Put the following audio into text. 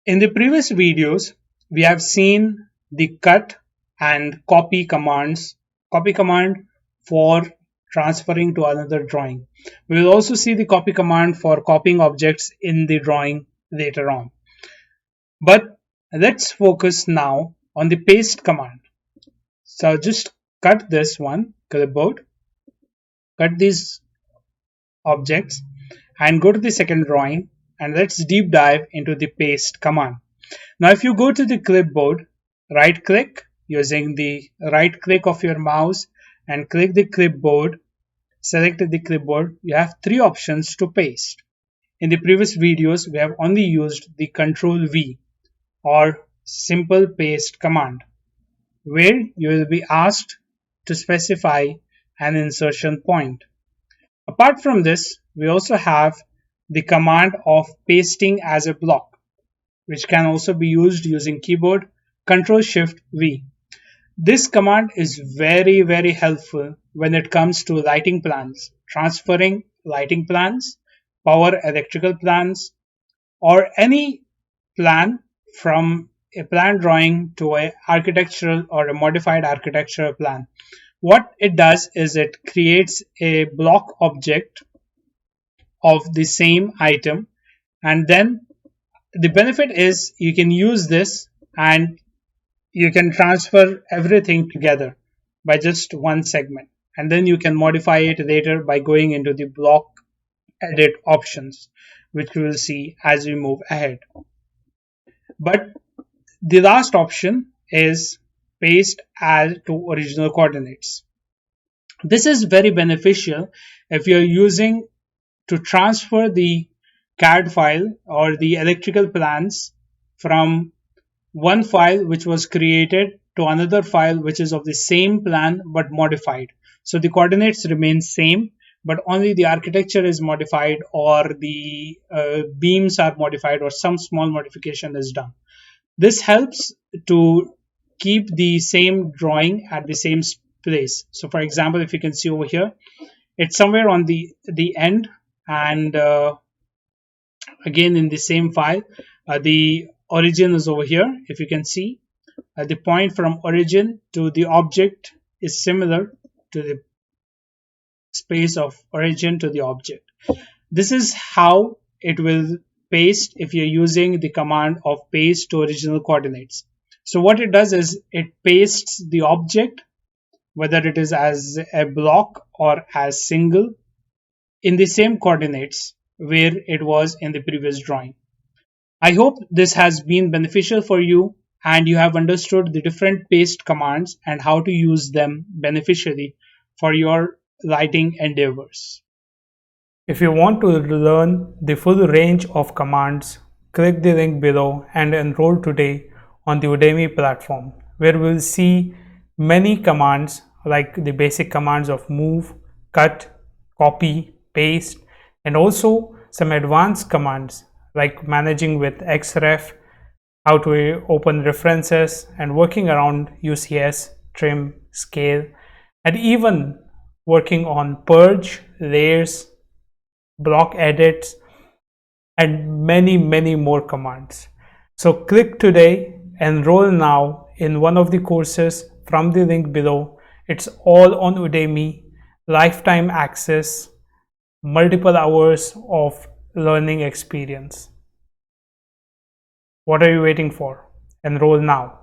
In the previous videos, we have seen the cut and copy commands, copy command for transferring to another drawing. We will also see the copy command for copying objects in the drawing later on. But let's focus now on the paste command. So just cut this one, clipboard, cut these objects and go to the second drawing, and let's deep dive into the paste command. Now if you go to the clipboard, right click using the right click of your mouse and click the clipboard, select the clipboard, you have three options to paste. In the previous videos, we have only used the Ctrl V or simple paste command, where you will be asked to specify an insertion point. Apart from this, we also have the command of pasting as a block, which can also be used using keyboard Ctrl-Shift-V. This command is very helpful when it comes to lighting plans, transferring lighting plans, power electrical plans, or any plan from a plan drawing to an architectural or a modified architectural plan. What it does is it creates a block object of the same item, and then the benefit is you can use this and you can transfer everything together by just one segment, and then you can modify it later by going into the block edit options, which we will see as we move ahead. But the last option is paste as to original coordinates. This is very beneficial if you're using to transfer the CAD file or the electrical plans from one file which was created to another file which is of the same plan but modified. So the coordinates remain same, but only the architecture is modified, or the beams are modified, or some small modification is done. This helps to keep the same drawing at the same place. So for example, if you can see over here, it's somewhere on the end, and again in the same file, the origin is over here. If you can see, the point from origin to the object is similar to the space of origin to the object. This is how it will paste if you're using the command of paste to original coordinates. So what it does is it pastes the object, whether it is as a block or as single, in the same coordinates where it was in the previous drawing. I hope this has been beneficial for you and you have understood the different paste commands and how to use them beneficially for your lighting endeavors. If you want to learn the full range of commands, click the link below and enroll today on the Udemy platform, where we will see many commands like the basic commands of move, cut, copy, paste, and also some advanced commands like managing with Xref, how to open references, and working around UCS, trim, scale, and even working on purge, layers, block edits, and many more commands. So click today, enroll now in one of the courses from the link below. It's all on Udemy, lifetime access, multiple hours of learning experience. What are you waiting for? Enroll now.